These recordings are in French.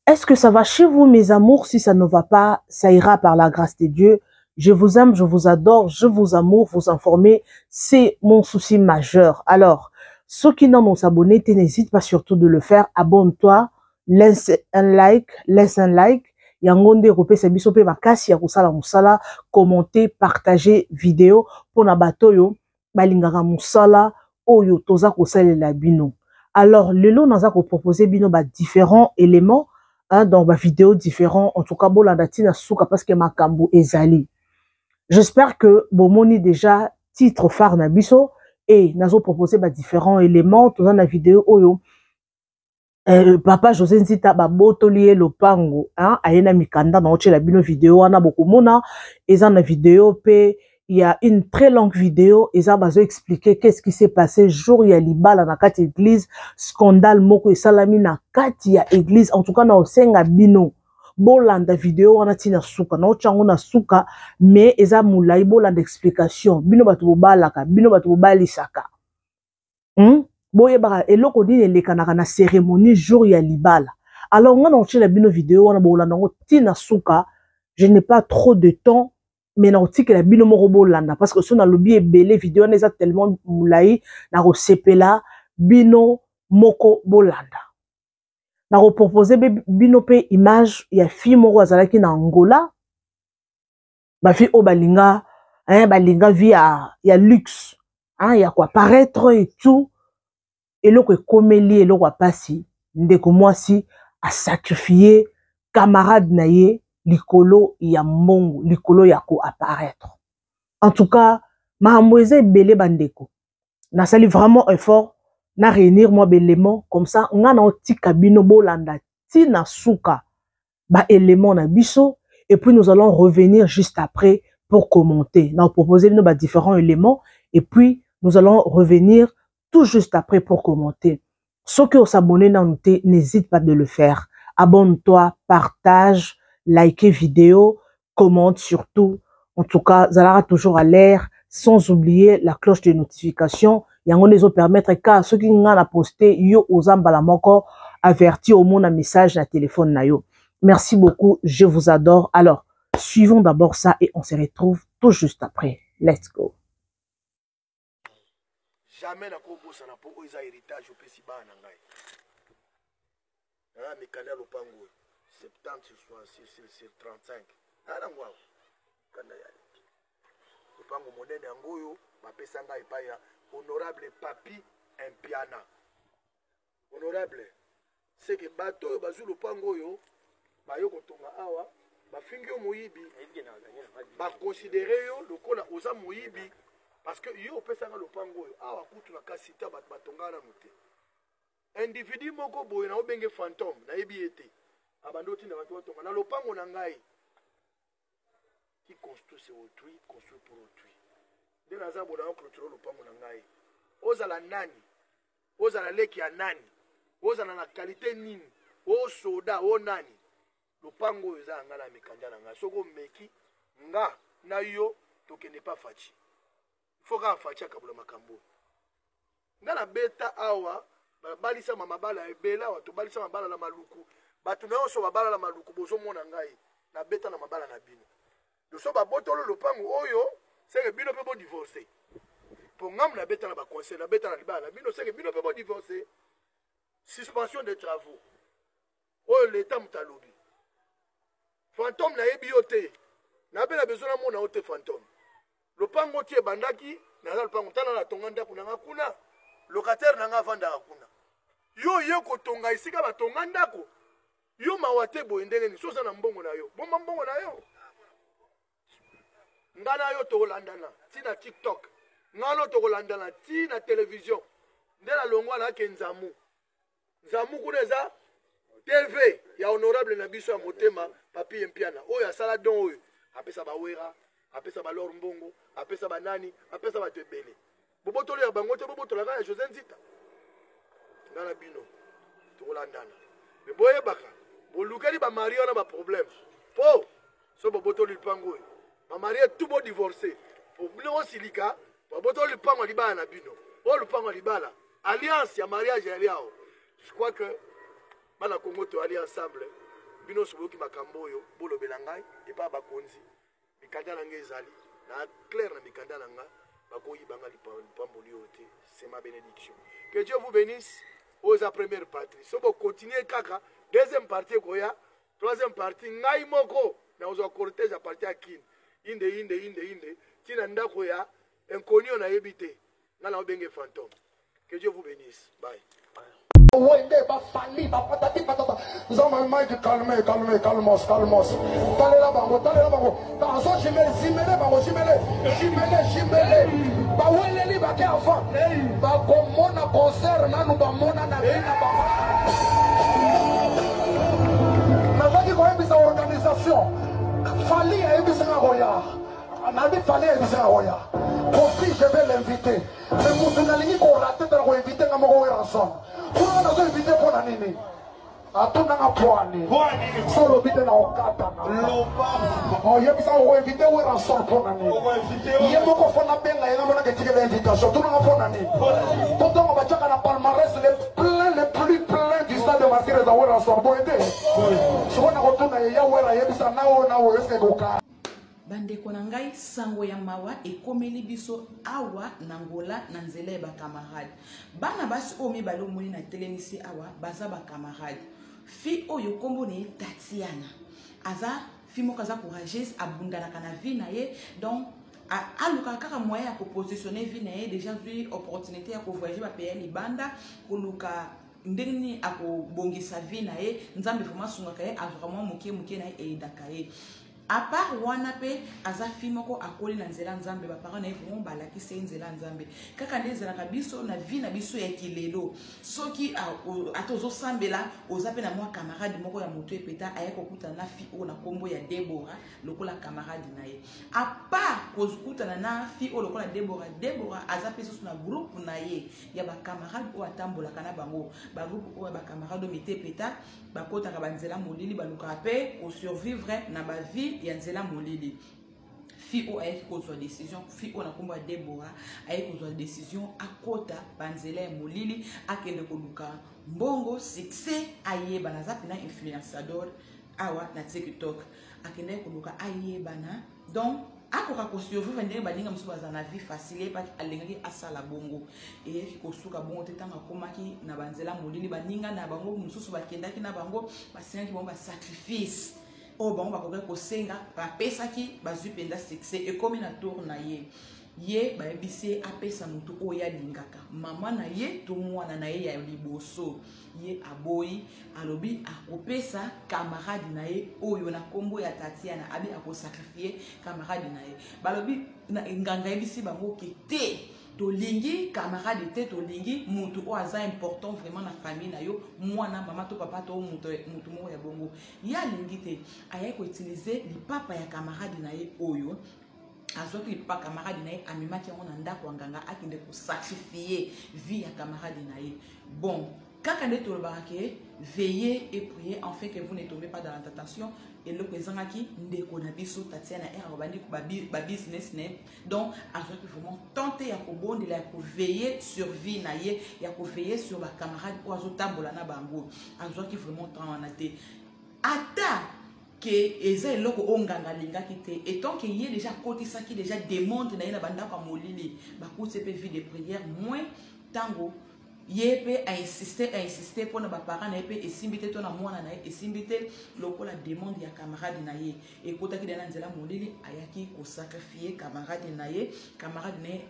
Est-ce que ça va chez vous, mes amours? Si ça ne va pas, ça ira par la grâce de Dieu. Je vous aime, je vous adore, je vous amour, vous informer, c'est mon souci majeur. Alors, ceux qui n'ont pas s'abonner, n'hésite pas surtout de le faire. Abonne-toi, laisse un like, yangonde rope se biso pe makasi ya kusala musala, commenter, partager vidéo pour na batoyo balingaka musala oyo toza kosalela bino. Alors, lelo naza ko proposer bino ba différents éléments, hein, dans ma vidéo différents, en tout cas bolanda tina suka parce que makambo ezali. J'espère que bomoni déjà titre phare na biso et nazo proposer ba différents éléments dans la vidéo oyo. Papa José Nzita ba botoli lopango, hein, ayena mikanda na oche la bino vidéo wana bokomona eza na vidéo pe il y a une très longue vidéo eza bazo expliquer qu'est-ce qui s'est passé jour ya libala na kati église, scandale moko esalami na kati ya église. En tout cas na osenga bino bolanda vidéo wana tina suka na ochango na suka, mais eza mulai bolanda explication bino bato bobalaka bino bato bobalisaka. Boye baka eloko dine elekanaka na cérémonie jour ya libala. Alors on a la bino vidéo wana bolanda ngo tina suka. Je n'ai pas trop de temps, mais na otiki la bino moko bolanda parce que son alobi ebele vidéo wana eza tellement mulai na ko sepela bino moko bolanda. Na ko proposer bino pe image ya fille moko azalaki na Angola. Ba fille o balinga, hein, balinga vie ya luxe, hein, ya quoi paraître et tout. Eloko ekomeli eloko apasi ndeko mwasi a sacrifié camarade na ye likolo ya mbongo, likolo ya ko apparaître. En tout cas, makambo eza ebele bandeko. Na sali vraiment effort na réunir moi éléments comme ça nga na otika bino bolanda tina suka ba éléments na biso et puis nous allons revenir juste après pour commenter. Na proposer bino ba différents éléments et puis nous allons revenir tout juste après pour commenter. Ceux qui ont s'abonné dans nous, n'hésite pas de le faire. Abonne-toi, partage, like vidéo, commente surtout. En tout cas, Zalara toujours à l'air, sans oublier la cloche de notification. Yango les autres permettre qu'à ceux qui n'ont pas posté, yo osambala moko averti au monde un message à téléphone na yo. Merci beaucoup, je vous adore. Alors, suivons d'abord ça et on se retrouve tout juste après. Let's go. Jamais na kobosa na po oza héritage opesi ba na ngai. Ah mikanda lopango 70 sur 35. Ala ngwa. Kanda ya. Lopango monene yangoyo bapesa ngai pa ya honorable Papi Impiana. Honorable, c'est que bato bazu lopango yo bayo kotonga awa bafingi yo moyibi. Ba considérer yo lokola oza moyibi. Parce que yo pesanga lopango yo awa kutu na kasita batonga na muté individu moko boye na obenge fantôme na yebi ete abando tina bato tonga na lopango na ngai qui construit c'est autrui construit pour autrui de naza boda na clôture lopango na ngai ozala nani ozala leki ya nani ozala na qualité nini o soda o nani lopango yo za ngala mikanja na ngai soko meki nga na yo tokende pas fachi. Faut qu'on fasse kabula makambo. Ngala beta awa balisa mabala ebela wato balisa mabala la maluku. Batu na oso mabala la maluku bozo mona ngai na beta na mabala na bino. Le so ba botolo lopango oyo c'est que bino pe bo divorcer. Pour ngam na beta na ba conseil na beta na libala bino c'est que bino pe bo divorcer. Suspension des travaux. Oyo l'état mutalobi. Fantôme na yebi yote. Na bela besoin na mona ote fantôme. Lopango tie bandaki na lopango tana na tonga ndako na kuna locataire na nga vanda kuna yo ye ko tonga isika ba tonga ndako yo mawate bo ndenge ni soza na mbongo na yo bomba mbongo na yo ngana yo to landana tina TikTok ngalo to landana tina télévision ndela longwa na kenzamu zamu kuneza TV ya honorable na biso ya motema Papi Impiana oyo asala don oyo apesa bawera apesa ba lor mbongo apesa ba nani apesa ba tebele bobotolo ya bango te bobotolo ya José Nzita ngana bino to landana me boye baka bolukeli ba mario na ba problème po so bobotolo lipango ba mario tout bo divorcer po bino silika bobotolo lipango libala na bino o lipango libala alliance ya mariage ya liao. Je crois que bana Congo to aller ensemble bino soboki makambo oyo bolobela ngai epa bakonzi mikanda na ngai ezali na clair na mikanda na ngai bakoyibanga lipamboli oyo te. C'est ma bénédiction. Que Dieu vous bénisse aux première partie. Si vous continuez kaka, deuxième partie koya, troisième partie ngai moko na ozo cortège à partir à kin. Inde. Tina nda koya inconnu na yebité. Na la benge fantôme. Que Dieu vous bénisse. Bye. Calmos. Talez là bango. Dans jimele. Ba weleli ba ke afa. Ba komona concert nanu ba mona na bina ba. Nazaki ko ebisa organisation. Fali ebisa ngoya. Nabi Fali ebisa ngoya. Aussi je vais l'inviter. Mais mutunalingi ko raté de ko inviter ngamo ransom. Pour on a invité pour la nini. Atuna ngapwani. Solo bite na okata na. Oh yebisa ko inviter we ransom pour la nini. Yemo ko fona benga yenga mona ke tike l'invitation. Tuna ngapona nini. Toto ngo bachaka na palmarès les plus pleins du stade de Martyrs de we ransom pour aider. Sona ko tuna ya wera yebisa nawo eske ko ka. Bandeko na ngai sango ya mawa ekomeli biso awa na ngola na nzela ya bakamarade bana basi oyo mibale omoni na telemisi awa baza bakamarade fi oyo kombo na ye Tatiana aza fi moko aza courageuse abundanaka na vie na ye donc aluka kaka moyen ya kopositionner vie na ye déjà zwi opportunité ya kovoyager bapeya libanda koluka ndenge nini akobongisa vie na ye nzambe vraiment asungaka ye azwaka mwa moke na ye eyedaka ye. À part Wanape, Azafi moko akoli na nzela nzambe ba parents na vraiment balakisi nzela nzambe kaka ndezela ka biso na vie na biso ya kilelo soki atozo sambela ozape na mwa camarade moko ya moto epeta ayeko kuta na fi o na kombo ya Deborah lokola camarade na ye à part kozukuta na fi o lokola Deborah azape so na groupe na ye ya ba camarade o atambola kana bango ba groupe o ba camarade o mitepeta ba kota ka banzela molili baluka pe o survivre na ba vie yanzela molili fi o aye kozwa décision fi o na kombo ya Deborah aye kozwa décision akota banzela ya molili akende koluka mbongo succès aye bana zapi na influenciador awa na TikTok akende koluka aye bana donc akoka ko survivre ndenge balinga musu baza na vie facile pa alengaki asala bongo e ko suka bongo tetanga komaki na banzela molili baninga na bango mususu bakendaki na bango basengi bongo ba sacrifice o bango bakoka kosenga bapesaki bazwi penda succès ekomi na tour na ye bayebisi apesa mutu oyo alingaka mama na ye to mwana na ye ya liboso ye aboyi alobi akopesa camarade na ye oyo na kombo ya Tatiana abi akosakrifie camarade na ye balobi nganga yebisi bango ke te tolingi camarade te tolingi mutu o aza important vraiment na famille na yo mwana mama to papa to mutu moko ya bongo ya lingi te aye ko utiliser lipapa ya camarade na ye oyo azoki pas camarade na ye amimaki yango na ndako nganga akende ko sacrifier vie ya camarade na ye bon kaka nde tolobaka ke veillez et priez en fait que vous ne tombez pas dans la tentation et le ezangaki ndeko na biso Tatiana era bandi ba business ne donc azoki vraiment tenter ya kobondela ya ko veiller sur vie na ye ya ko veiller sur ba camarade o azotambola na bango azoki vraiment tana te ata que eza eloko onganga lingaki te et tant qu'il y a déjà kotisaki déjà démontre na ina banda kwa molili ba koutse pe vie de prière moins tango yepe a insister pour na ba parents na yepe esimbite to na mwana na esimbite lokola demande ya camarade na ye et kotaki na nzela molili ayaki ko sacrifier camarade na ye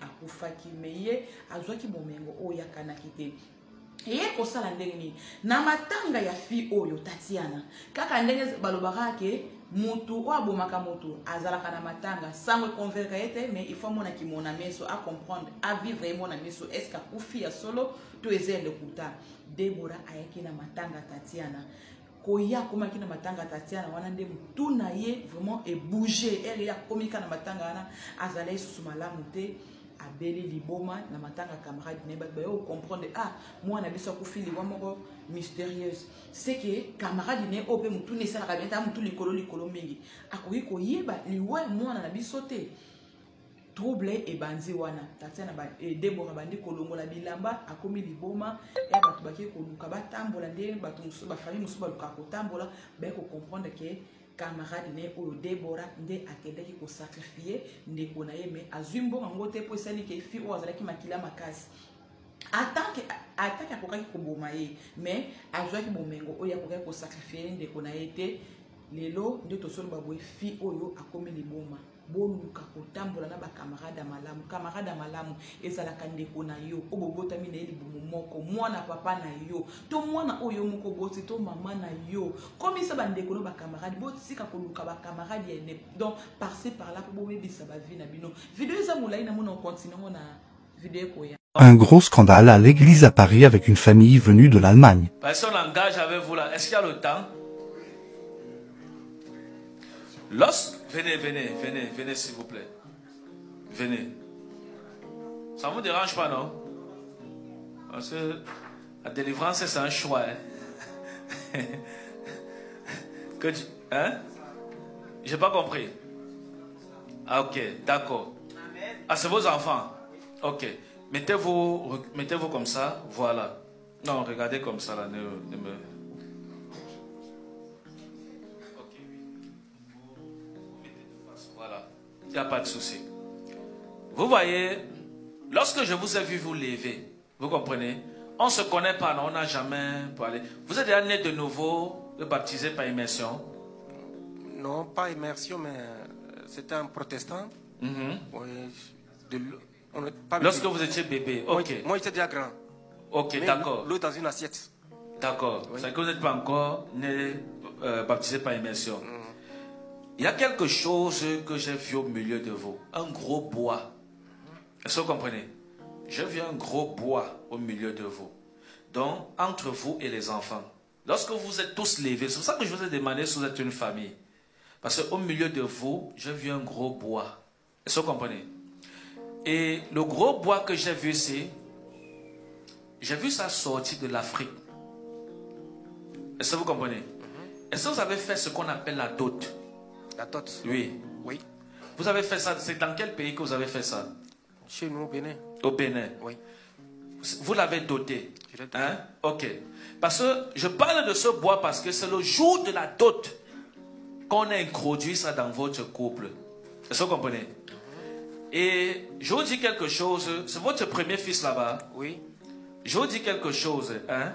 akufaki meye azwaki bomengo o yakanaki te eye kosala ndenge nini na matanga ya fi oyo Tatiana kaka ndenge balobaka ke mutu o abomaka mutu azalaka na matanga sango convaincre ete mais il faut mona ki mona meso a comprendre a vivre mona meso est-ce que kufi ya solo to ezele kuta Deborah ayaki na matanga Tatiana koya komaki na matanga Tatiana wana nde mutu na ye vraiment e bouger elle ya komika na matanga wana azala isusu malamu te abeli liboma na matanga camarade ne ba yo comprendre moi na biso ko fili wa moko mystérieuse c'est que camarade ne ope mutu ne sala ka benta mutu likolo mingi akoki ko yeba liwa moi na biso te trouble et bandi wana tatiana ba Deborah bandi kolongola bilamba akomi liboma ya bato baki koluka batambola nde bato musu ba famille musu baluka kotambola ba ko comprendre que camarade ne oyo Deborah nde akendaki ko sacrifier ndeko na ye mais azwimbo ngote po esali ke fi o azalaki makila makasi attaque akokaki koboma ye mais azwaki bomengo oyo akokaki ko sacrifier ndeko na ye te lelo nde tosolo baboye fi oyo akomi liboma boluka kotambola na bakamarade malamu kamarade malamu ezalaka ndeko na yo obobotami na ye libumu moko mwana papa na yo to mwana oyo moko boti to mama na yo komisa bandeko no bakamarade botika koluka bakamarade ya ne donc par-ci par-là po bobebisa bavi na bino video eza molai na mona continue na video koya. Un gros scandale à l'église à Paris avec une famille venue de l'Allemagne. Parce qu'on engage avec vous là, est-ce qu'il y a le temps? Venez s'il vous plaît. Venez. Ça ne vous dérange pas, non? Parce que la délivrance, c'est un choix. Hein? Hein? J'ai pas compris. Ah, ok, d'accord. Ah, c'est vos enfants. Ok. Mettez-vous comme ça. Voilà. Non, regardez comme ça, là. Ne me... Il n'y a pas de souci. Vous voyez, lorsque je vous ai vu vous lever, vous comprenez, on ne se connaît pas, non, on n'a jamais parlé. Vous êtes déjà né de nouveau, baptisé par immersion? Non, pas immersion, mais c'était un protestant. Oui, lorsque vous étiez bébé, ok. Moi, j'étais déjà grand. Ok, d'accord. L'eau dans une assiette. D'accord. Oui. C'est que vous n'êtes pas encore né, baptisé par immersion. Il y a quelque chose que j'ai vu au milieu de vous. Un gros bois. Est-ce que vous comprenez? J'ai vu un gros bois au milieu de vous. Donc, entre vous et les enfants. Lorsque vous êtes tous levés, c'est pour ça que je vous ai demandé si vous êtes une famille. Parce qu'au milieu de vous, j'ai vu un gros bois. Est-ce que vous comprenez? Et le gros bois que j'ai vu ici, j'ai vu ça sortir de l'Afrique. Est-ce que vous comprenez? Est-ce que vous avez fait ce qu'on appelle la dot? La dot? Oui. Oui. Vous avez fait ça, c'est dans quel pays que vous avez fait ça? Chez nous, au Bénin. Au Bénin? Oui. Vous l'avez doté? Hein? Ok. Parce que je parle de ce bois parce que c'est le jour de la dot qu'on a introduit ça dans votre couple. Est-ce que vous comprenez? Et je vous dis quelque chose, c'est votre premier fils là-bas? Oui. Je vous dis quelque chose, hein?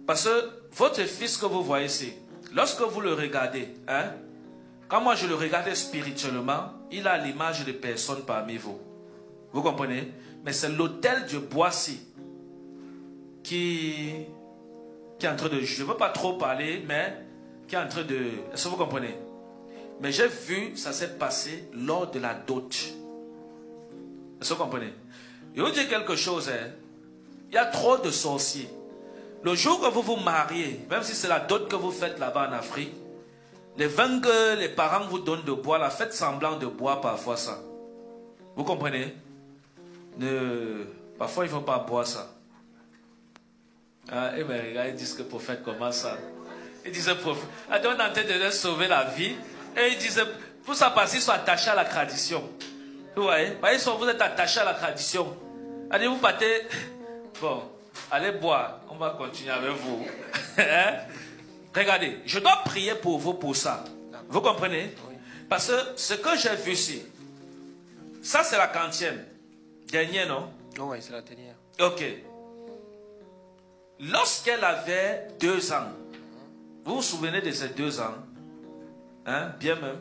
Parce que votre fils que vous voyez ici, lorsque vous le regardez, hein? Quand moi je le regarde spirituellement, il a l'image de personne parmi vous. Vous comprenez? Mais c'est l'autel de Boissy qui est en train de... Je ne veux pas trop parler, mais qui est en train de... Est-ce que vous comprenez? Mais j'ai vu, ça s'est passé lors de la dot. Est-ce que vous comprenez? Je vais vous dire quelque chose, hein? Il y a trop de sorciers. Le jour que vous vous mariez, même si c'est la dot que vous faites là-bas en Afrique, les vins que les parents vous donnent de boire, la faites semblant de boire parfois ça. Vous comprenez? Parfois il ne faut pas boire ça. Ah, et bien regarde, ils disent que le prophète comment ça? Ils disaient prophète. On est en train de sauver la vie. Et ils disaient, pour ça parce qu'ils sont attachés à la tradition. Vous voyez? Vous êtes attachés à la tradition. Allez, vous partez. Bon, allez boire. On va continuer avec vous. Hein? Regardez, je dois prier pour vous pour ça. Vous comprenez? Parce que ce que j'ai vu ici, ça c'est la 40e. Dernière, non? Oh, oui, c'est la dernière. Ok. Lorsqu'elle avait 2 ans, vous vous souvenez de ces 2 ans? Hein? Bien même.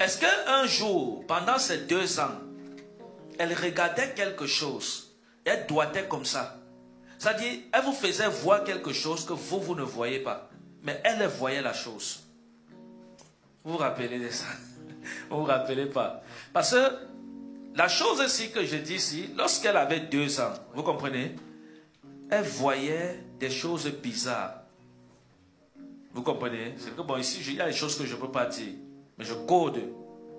Est-ce qu'un jour, pendant ces 2 ans, elle regardait quelque chose, elle doigtait comme ça? C'est-à-dire, elle vous faisait voir quelque chose que vous ne voyez pas. Mais elle voyait la chose. Vous vous rappelez de ça? Vous ne vous rappelez pas? Parce que la chose ici que je dis ici, lorsqu'elle avait 2 ans, vous comprenez? Elle voyait des choses bizarres. Vous comprenez? C'est que bon, ici, il y a des choses que je ne peux pas dire. Mais je code.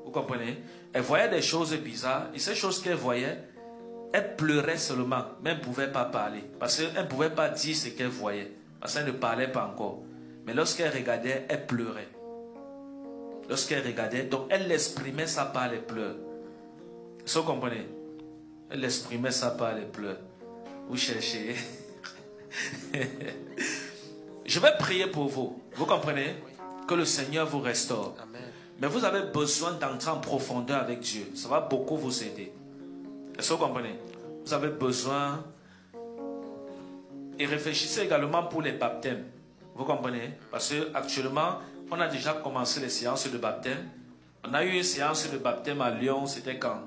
Vous comprenez? Elle voyait des choses bizarres. Et ces choses qu'elle voyait, elle pleurait seulement, mais elle ne pouvait pas parler. Parce qu'elle ne pouvait pas dire ce qu'elle voyait. Parce qu'elle ne parlait pas encore. Mais lorsqu'elle regardait, elle pleurait. Lorsqu'elle regardait, donc elle exprimait ça par les pleurs. Est-ce que vous comprenez? Elle exprimait ça par les pleurs. Vous cherchez. Je vais prier pour vous. Vous comprenez? Que le Seigneur vous restaure. Amen. Mais vous avez besoin d'entrer en profondeur avec Dieu. Ça va beaucoup vous aider. Est-ce que vous comprenez? Vous avez besoin. Et réfléchissez également pour les baptêmes. Vous comprenez? Parce qu'actuellement, on a déjà commencé les séances de baptême. On a eu une séance de baptême à Lyon. C'était quand?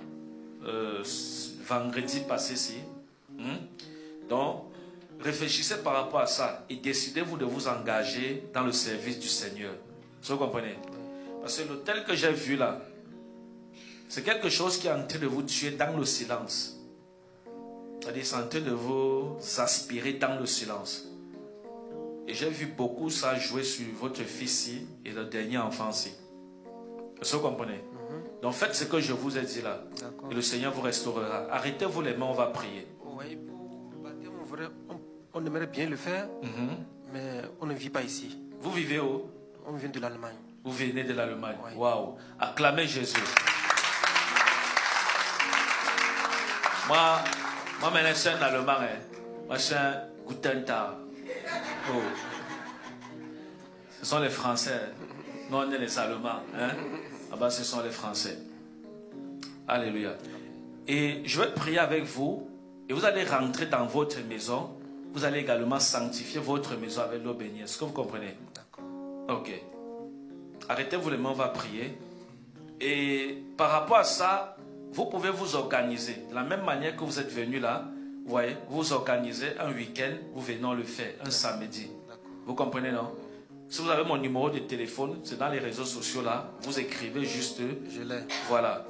Vendredi passé ici. Donc, réfléchissez par rapport à ça. Et décidez-vous de vous engager dans le service du Seigneur. Est-ce que vous comprenez? Parce que l'hôtel que j'ai vu là, c'est quelque chose qui est en train de vous tuer dans le silence. C'est-à-dire, c'est en train de vous aspirer dans le silence. Et j'ai vu beaucoup ça jouer sur votre fils-ci et le dernier enfant-ci. Est-ce que vous comprenez? Donc faites ce que je vous ai dit là. Et le Seigneur vous restaurera. Arrêtez-vous les mains, on va prier. Oui, pour le baptême, on aimerait bien le faire, mais on ne vit pas ici. Vous vivez où? On vient de l'Allemagne. Vous venez de l'Allemagne. Oui. Waouh. Acclamez Jésus. Moi maintenant, je suis un Allemand. Moi, je suis un Guten Tag. Oh. Ce sont les Français. Nous, on est les Allemands. Là-bas, ce sont les Français. Alléluia. Et je vais prier avec vous. Et vous allez rentrer dans votre maison. Vous allez également sanctifier votre maison avec l'eau bénie. Est-ce que vous comprenez? D'accord. Ok. Arrêtez-vous les mains, on va prier. Et par rapport à ça, vous pouvez vous organiser. De la même manière que vous êtes venu là, vous voyez, vous organisez un week-end, vous venez, on le fait, un samedi. Vous comprenez, non? Si vous avez mon numéro de téléphone, c'est dans les réseaux sociaux là, vous écrivez juste. Je l'ai. Voilà.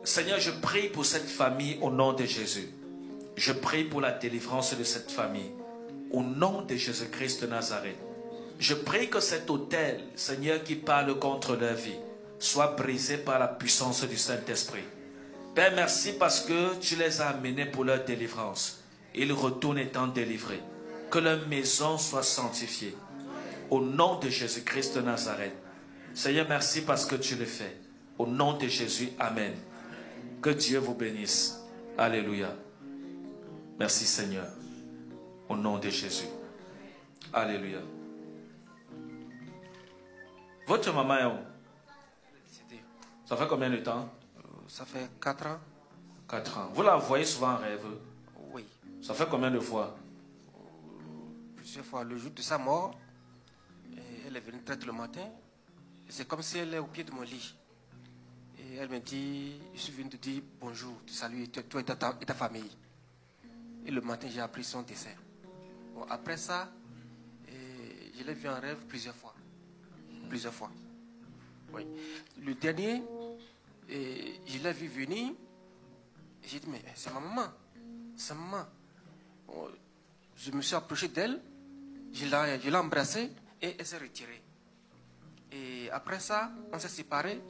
Seigneur, je prie pour cette famille au nom de Jésus. Je prie pour la délivrance de cette famille. Au nom de Jésus-Christ de Nazareth. Je prie que cet autel, Seigneur, qui parle contre leur vie, soit brisé par la puissance du Saint-Esprit. Père, merci parce que tu les as amenés pour leur délivrance. Ils retournent étant délivrés. Que leur maison soit sanctifiée. Au nom de Jésus-Christ de Nazareth. Seigneur, merci parce que tu le fais. Au nom de Jésus, Amen. Que Dieu vous bénisse. Alléluia. Merci Seigneur. Au nom de Jésus. Alléluia. Votre maman est où? Ça fait combien de temps? Ça fait 4 ans. 4 ans. Vous la voyez souvent en rêve? Oui. Ça fait combien de fois? Plusieurs fois. Le jour de sa mort, elle est venue très tôt le matin. C'est comme si elle est au pied de mon lit. Et elle me dit, je suis venu te dire bonjour, te saluer, toi et ta famille. Et le matin, j'ai appris son décès. Bon, après ça, je l'ai vu en rêve plusieurs fois. Plusieurs fois. Oui. Le dernier, je l'ai vu venir. J'ai dit, mais c'est ma maman. C'est ma maman. Bon, je me suis approché d'elle. Je l'ai embrassée et elle s'est retirée. Et après ça, on s'est séparés.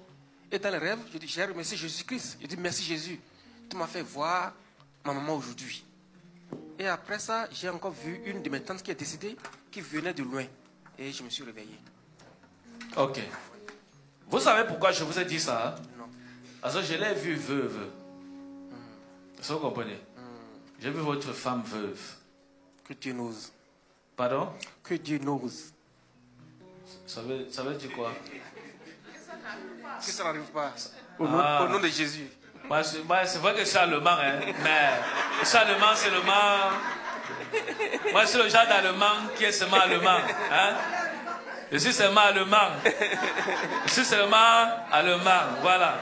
Et dans le rêve, je dis, j'ai remercié Jésus-Christ. Je dis, merci Jésus. Tu m'as fait voir ma maman aujourd'hui. Et après ça, j'ai encore vu une de mes tantes qui est décédée, qui venait de loin. Et je me suis réveillé. Ok. Vous savez pourquoi je vous ai dit ça? Non. Parce que je l'ai vue veuve. Est-ce que vous comprenez? J'ai vu votre femme veuve. Que Dieu n'ose. Pardon? Que Dieu n'ose. Ça veut dire quoi? Que ça n'arrive pas. Au nom de Jésus. Moi, c'est vrai que je suis allemand, hein, mais je suis allemand seulement. Moi, je suis le genre d'allemand qui est seulement allemand. Hein? Je suis seulement allemand. Je suis seulement allemand, voilà.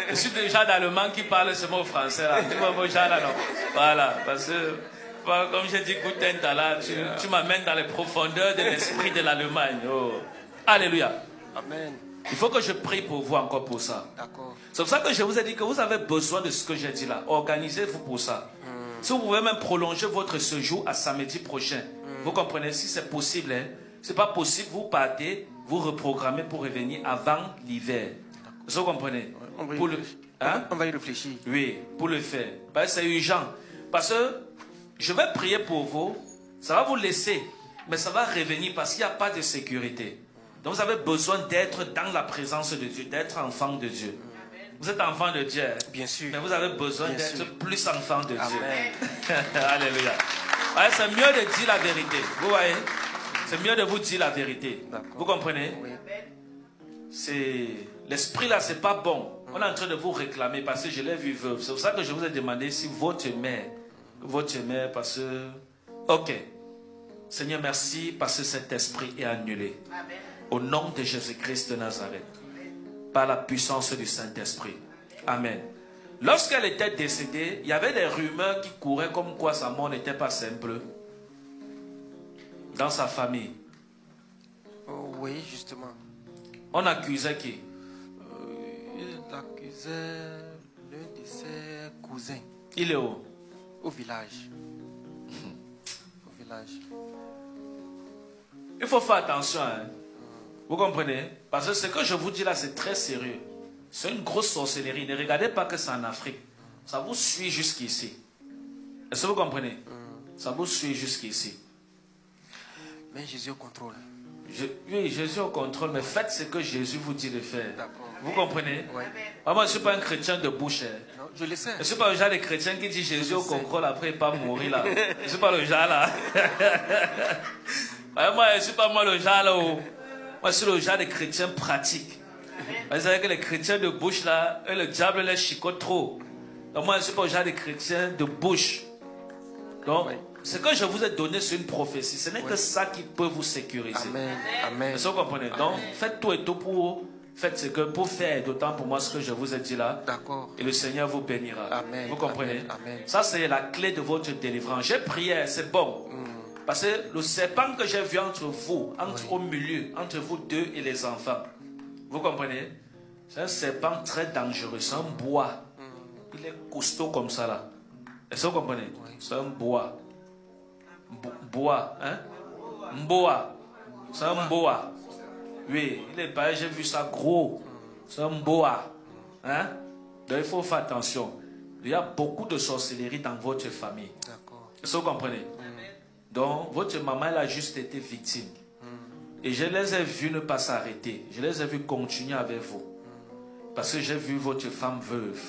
Je suis déjà d'allemand qui parle seulement français, là. Tu vois, mon genre, là, non? Voilà, parce que, comme j'ai dit, Guten Tag, là, tu m'amènes dans les profondeurs de l'esprit de l'Allemagne. Oh. Alléluia. Amen. Il faut que je prie pour vous encore pour ça. D'accord. C'est pour ça que je vous ai dit que vous avez besoin de ce que j'ai dit là. Organisez-vous pour ça. Si vous pouvez même prolonger votre séjour à samedi prochain. Vous comprenez? Si c'est possible, hein? Si ce n'est pas possible, vous partez, vous reprogrammez pour revenir avant l'hiver. Vous comprenez? On va y réfléchir. Oui, pour le faire. C'est urgent. Parce que je vais prier pour vous. Ça va vous laisser. Mais ça va revenir parce qu'il n'y a pas de sécurité. Donc vous avez besoin d'être dans la présence de Dieu, d'être enfant de Dieu. Vous êtes enfant de Dieu. Bien sûr. Mais vous avez besoin Bien d'être sûr. plus enfant de Dieu. Amen. Alléluia. Ouais, c'est mieux de dire la vérité. Vous voyez? C'est mieux de vous dire la vérité. Vous comprenez? Oui. C'est l'esprit là, c'est pas bon. On est en train de vous réclamer parce que je l'ai vu veuve. C'est pour ça que je vous ai demandé si votre mère, parce que... Ok. Seigneur, merci parce que cet esprit est annulé. Amen. Au nom de Jésus-Christ de Nazareth. Par la puissance du Saint-Esprit. Amen. Lorsqu'elle était décédée, il y avait des rumeurs qui couraient comme quoi sa mort n'était pas simple. Dans sa famille. Oh, oui, justement. On accusait qui? Il accusait l'un de ses cousins. Il est où? Au village. Au village. Il faut faire attention. Hein? Vous comprenez? Parce que ce que je vous dis là, c'est très sérieux. C'est une grosse sorcellerie. Ne regardez pas que c'est en Afrique. Ça vous suit jusqu'ici. Est-ce que vous comprenez? Ça vous suit jusqu'ici. Mais Jésus au contrôle. Oui, Jésus au contrôle, mais faites ce que Jésus vous dit de faire. Vous comprenez? Oui. Moi, je ne suis pas un chrétien de bouche. Hein. Non, je le sais. Je ne suis pas le genre de chrétien qui dit Jésus au contrôle, après il ne pas mourir là. Je ne suis pas le genre là. Moi, je ne suis pas moi le genre là. Moi, je suis le genre de chrétien pratique. Vous savez que les chrétiens de bouche là, eux, le diable les chicote trop. Donc moi, je ne suis pas le genre de chrétien de bouche. Donc, ce que je vous ai donné, c'est une prophétie. Ce n'est que ça qui peut vous sécuriser. Amen. Amen. Est-ce que vous comprenez? Donc, faites tout et tout pour faire d'autant pour moi ce que je vous ai dit là. D'accord. Et le Seigneur vous bénira. Amen. Vous comprenez? Amen. Amen. Ça, c'est la clé de votre délivrance. J'ai prié, c'est bon. Parce que le serpent que j'ai vu entre vous, au milieu, entre vous deux et les enfants, vous comprenez? C'est un serpent très dangereux. C'est un bois. Il est costaud comme ça là. Est-ce que vous comprenez? C'est un bois. Bois, hein? Mboa. C'est un boa. Oui, il est pas, j'ai vu ça gros. C'est un boa. Hein? Donc il faut faire attention. Il y a beaucoup de sorcellerie dans votre famille. D'accord. Est-ce que vous comprenez? Donc votre maman, elle a juste été victime. Et je les ai vus ne pas s'arrêter. Je les ai vus continuer avec vous. Parce que j'ai vu votre femme veuve.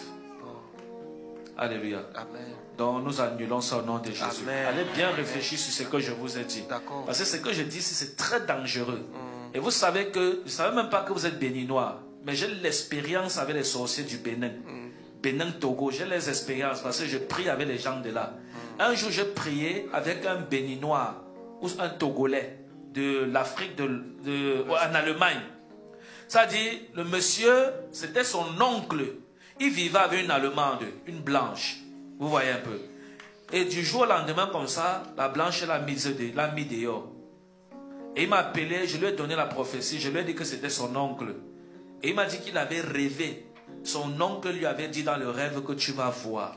Alléluia. Amen. Donc nous annulons ça au nom de Jésus. Amen. Allez bien réfléchir sur ce que je vous ai dit. Parce que ce que je dis ici, c'est très dangereux. Et vous savez que, je ne savais même pas que vous êtes béninois. Mais j'ai l'expérience avec les sorciers du Bénin. Bénin, Togo, j'ai les expériences parce que je prie avec les gens de là. Un jour, j'ai prié avec un béninois ou un Togolais de l'Afrique en Allemagne. Ça dit, le monsieur, c'était son oncle. Il vivait avec une Allemande, une blanche. Vous voyez un peu. Et du jour au lendemain, comme ça, la blanche l'a mis dehors. Et il m'a appelé, je lui ai donné la prophétie, je lui ai dit que c'était son oncle. Et il m'a dit qu'il avait rêvé. Son oncle lui avait dit dans le rêve que tu vas voir.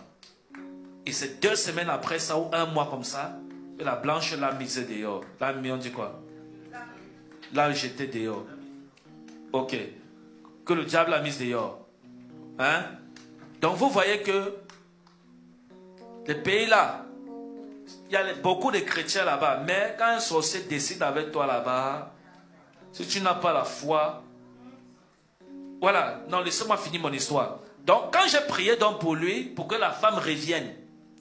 Et c'est 2 semaines après ça, ou 1 mois comme ça, que la blanche l'a mise dehors. Là, on dit quoi? L'a jeté dehors. Ok. Que le diable l'a mise dehors. Hein? Donc vous voyez que les pays là, il y a beaucoup de chrétiens là-bas, mais quand un sorcier décide avec toi là-bas, si tu n'as pas la foi, voilà, non, laissez-moi finir mon histoire. Donc quand j'ai prié donc pour lui, pour que la femme revienne,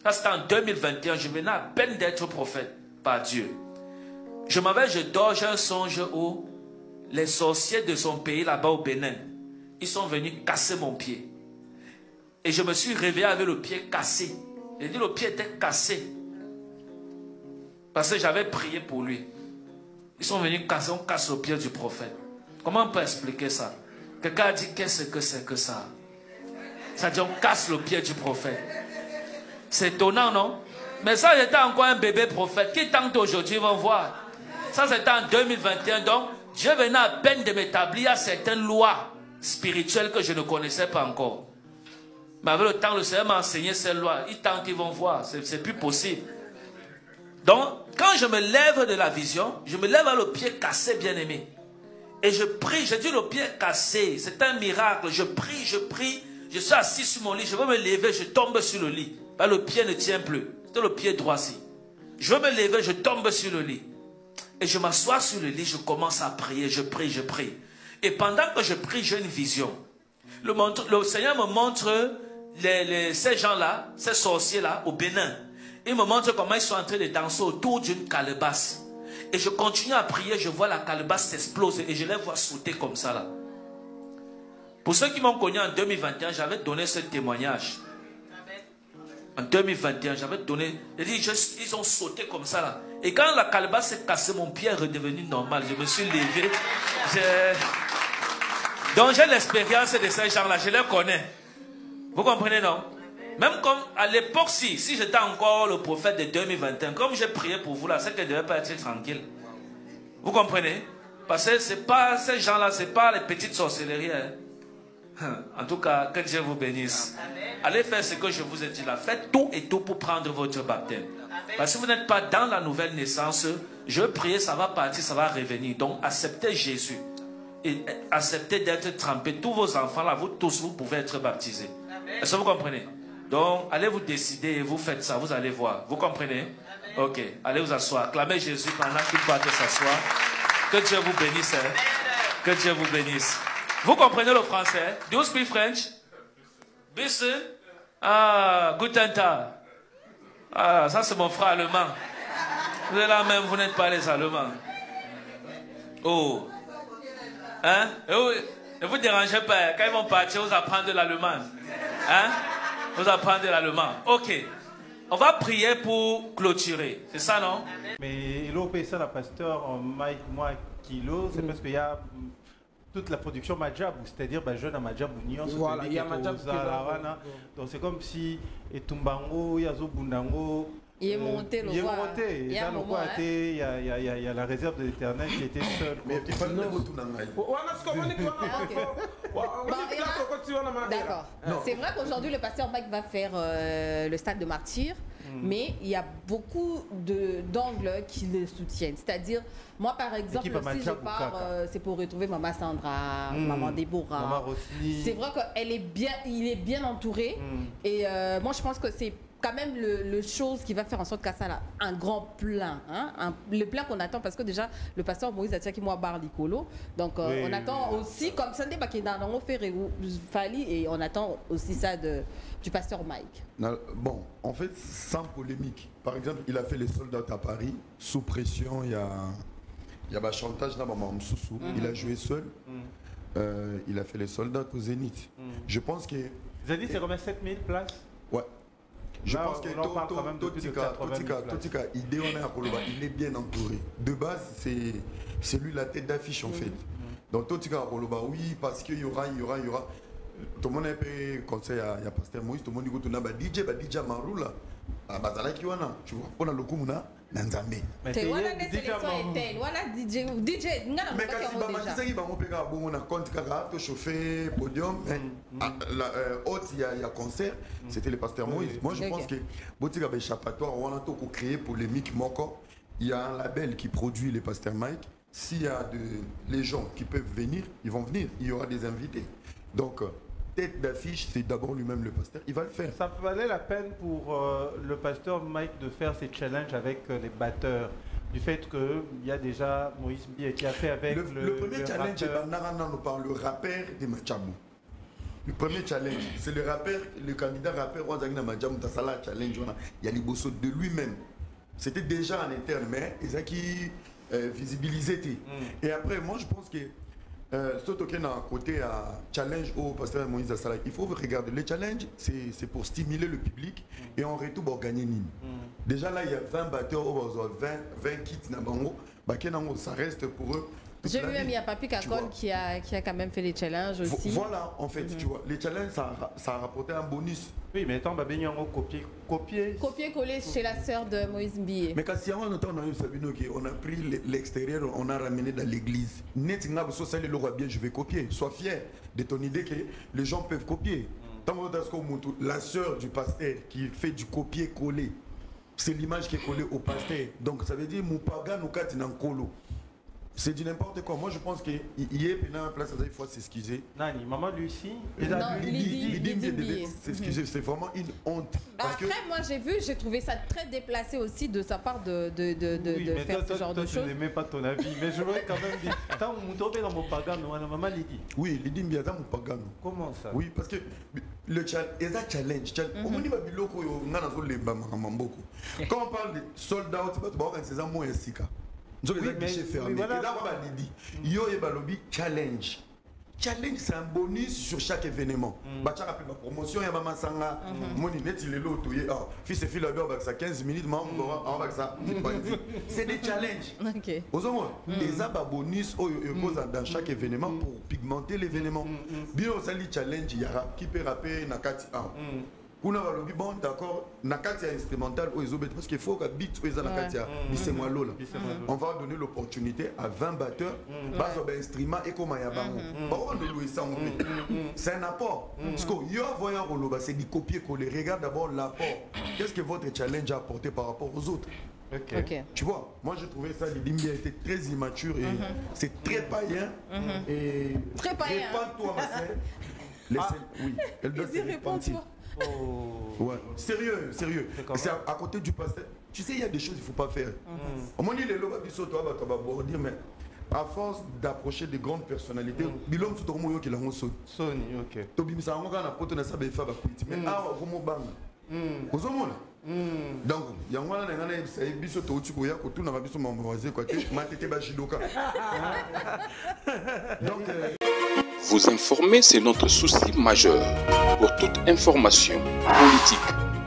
ça c'était en 2021, je venais à peine d'être prophète par Dieu. Je m'en vais, je dors, j'ai un songe où les sorciers de son pays là-bas au Bénin, ils sont venus casser mon pied. Et je me suis réveillé avec le pied cassé. J'ai dit le pied était cassé. Parce que j'avais prié pour lui. Ils sont venus casser, on casse le pied du prophète. Comment on peut expliquer ça? Quelqu'un a dit qu'est-ce que c'est que ça? Ça dit on casse le pied du prophète. C'est étonnant, non? Mais ça c'était encore un bébé prophète. Qui tente aujourd'hui vont voir. Ça c'était en 2021. Donc Dieu venait à peine de m'établir certaines lois spirituelles que je ne connaissais pas encore. Mais avec le temps, le Seigneur m'a enseigné ces lois. Ils tentent, ils vont voir. C'est plus possible. Donc, quand je me lève de la vision, je me lève à le pied cassé, bien-aimé. Et je prie, je dis le pied cassé. C'est un miracle. Je prie. Je suis assis sur mon lit. Je veux me lever, je tombe sur le lit. Là, le pied ne tient plus. C'est le pied droit-ci. Je veux me lever, je tombe sur le lit. Et je m'assois sur le lit, je commence à prier. Je prie. Et pendant que je prie, j'ai une vision. Le Seigneur me montre ces gens-là, ces sorciers-là au Bénin. Il me montre comment ils sont en train de danser autour d'une calebasse. Et je continue à prier, je vois la calebasse s'exploser et je les vois sauter comme ça là. Pour ceux qui m'ont connu en 2021, j'avais donné ce témoignage. En 2021, j'avais donné, ils ont sauté comme ça là. Et quand la calebasse s'est cassée, mon pied est redevenu normal. Je me suis levé. Donc j'ai l'expérience de ces gens-là, je les connais. Vous comprenez, non? Même comme à l'époque, si j'étais encore le prophète de 2021, comme j'ai prié pour vous là, c'est que je ne devais pas être tranquille. Vous comprenez? Parce que c'est pas ces gens-là, ce n'est pas les petites sorcelleries. Hein. En tout cas, que Dieu vous bénisse. Allez faire ce que je vous ai dit là. Faites tout et tout pour prendre votre baptême. Parce que si vous n'êtes pas dans la nouvelle naissance, je vais prier, ça va partir, ça va revenir. Donc acceptez Jésus. Et acceptez d'être trempés. Tous vos enfants là, vous tous, vous pouvez être baptisés. Est-ce que vous comprenez? Donc, allez vous décider et vous faites ça, vous allez voir. Vous comprenez? Ok, allez vous asseoir. Acclamez Jésus pendant qu'il va s'asseoir. Que Dieu vous bénisse. Hein? Que Dieu vous bénisse. Vous comprenez le français? Do you speak French? Bis? Ah, guten Tag. Ah, ça c'est mon frère allemand. Vous êtes là même, vous n'êtes pas les Allemands. Oh. Hein? Ne vous dérangez pas. Quand ils vont partir, vous apprendre l'allemand. Hein? Vous apprendre l'allemand. Ok. On va prier pour clôturer. C'est ça, non? Mais l'OPS, la pasteur Mike, moi, Kilo, c'est parce qu'il y a toute la production Majabou, c'est-à-dire jeune à Majabou. Voilà, il y a Majabou. Donc c'est comme si Etumbango, Yazo Bundango. Il est monté, il est monté. Il y a la réserve de l'Éternel qui était seule. Mais il faut D'accord. C'est vrai qu'aujourd'hui, le pasteur Mike va faire le stade de martyr, mais il y a beaucoup d'angles qui le soutiennent. C'est-à-dire, moi par exemple, si je pars, c'est pour retrouver Maman Sandra, Maman Déborah. Maman Rosny. C'est vrai qu'il est bien entouré. Et moi, je pense que c'est quand même le chose qui va faire en sorte qu'à ça là, un grand plein, hein, le plein qu'on attend, parce que déjà le pasteur Moïse a dit qu'il moi bar l'icolo, donc on attend aussi comme ça des qui dans on fait Fali, et on attend aussi ça du pasteur Mike. Bon, en fait, sans polémique, par exemple, il a fait les soldats à Paris sous pression. Il y a un chantage là, Maman Msoussou, il a joué seul. Il a fait les soldats au Zénith. Je pense que Zénith c'est remis 7000 places. Ouais. Je là, pense que Totika, il est bien entouré. De base, c'est lui la tête d'affiche en fait. Donc Totika Koloba, oui, parce qu'il y aura. Tout le monde a un peu conseil à Pasteur Moïse, tout le monde dit que DJ Maroula, tu vois, pour le coup, Nanzambe. Mais c'est voilà des sélections éteintes, voilà DJ, mais quand il va compte tu chauffer podium, il y a concert, c'était le pasteur Moïse. Moi je pense que Botika échappatoire, on a tout créé polémique Moko. Il y a un label qui produit les pasteurs Mike. S'il y a les gens qui peuvent venir, ils vont venir. Il y aura des invités. Donc tête d'affiche, c'est d'abord lui-même le pasteur. Il va le faire. Ça valait la peine pour le pasteur Mike de faire ces challenges avec les batteurs. Du fait qu'il y a déjà Moïse Mbi qui a fait avec le premier challenge, c'est le rappeur de Machabou. Le premier challenge, c'est le rappeur, le candidat rappeur Wazagna Machabou, Tassala challenge, il y a les bossos de lui-même. C'était déjà en interne, mais ils ont qui visibilisé. Et après, moi je pense que ce token à côté à challenge au pasteur Moïse Assala, il faut regarder les challenges, c'est pour stimuler le public et en retour pour gagner Nîmes. Déjà là il y a 20 batteurs, 20 kits Nabango, ça reste pour eux. J'ai vu même il y a Papi Kakon qui a quand même fait les challenges aussi. Voilà, en fait, tu vois, les challenges ça a rapporté un bonus. Oui, mais tant copier-coller chez la sœur de Moïse Mbi. Mais quand on a pris l'extérieur, on a ramené dans l'église. Je vais copier. Sois fier de ton idée que les gens peuvent copier. La sœur du pasteur qui fait du copier-coller, c'est l'image qui est collée au pasteur. Donc ça veut dire Moupaga Noukati Nankolo. C'est du n'importe quoi. Moi, je pense qu'il y a une place, il faut s'excuser. Nani, maman Lucie. Lydie devait s'excuser. C'est vraiment une honte. Après, moi, j'ai trouvé ça très déplacé aussi de sa part de faire ce genre de choses. Je n'aimais pas ton avis, mais je voudrais quand même dire. Tant que vous tombez dans mon pagano, maman Lydie. Oui, Lydie Mbia dans mon pagano. Comment ça? Oui, parce que le challenge. Au moins, quand on parle de sold out, c'est un mot ainsi. Nous avons des guichets fermés. Et là, on va dire, yo et balobi challenge. Challenge, c'est un bonus sur chaque événement. Bacha rappelle ma promotion, ya maman sanga, moni net il est là autour. Fils et fille là bas ça 15 minutes, maman on va ça. C'est des challenges. OK. Aux hommes, les abats bonus dans chaque événement pour pigmenter l'événement. Bien au sali challenge, il y a qui peut rapper nakati on a le bon d'accord nakatia instrumental aux obètes parce qu'il faut que beat aux nakatia bisema lola. On va donner l'opportunité à 20 batteurs bas sur instrument et comme ya bango. Pourquoi on louer ça c'est un apport. Parce que yo voyant roloba c'est du copier-coller. Regarde d'abord l'apport. Qu'est-ce que votre challenge a apporté par rapport aux autres? Okay. Tu vois, moi j'ai trouvé ça, Lydie a été très immature et c'est très païen. Et très païen. Répands-toi ma sœur. Oui, elle doit se repentir. Oh. Ouais. Sérieux. C'est à côté du pasteur. Tu sais, il y a des choses qu'il ne faut pas faire. Au moment où il est là, il va dire, mais à force d'approcher des grandes personnalités, Bilom tout le monde qui l'a reçu. Sony, ok. Tobi ça on a poto na sabe fa ba kwiti. Mais ah comment bang. Ozomona. Donc, il y a un an qui a biso to uti ko ya ko tuna ba biso mamboise ko te matete ba jidoka. Donc Vous informer, c'est notre souci majeur. Pour toute information politique,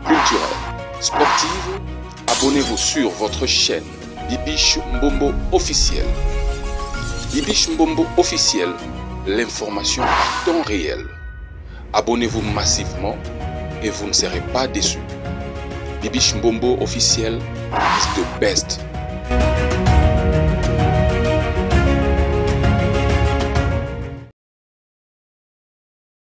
culturelle, sportive, abonnez-vous sur votre chaîne Bibiche Mbombo officiel. Bibiche Mbombo officiel, l'information en temps réel. Abonnez-vous massivement et vous ne serez pas déçus. Bibiche Mbombo officiel is the best.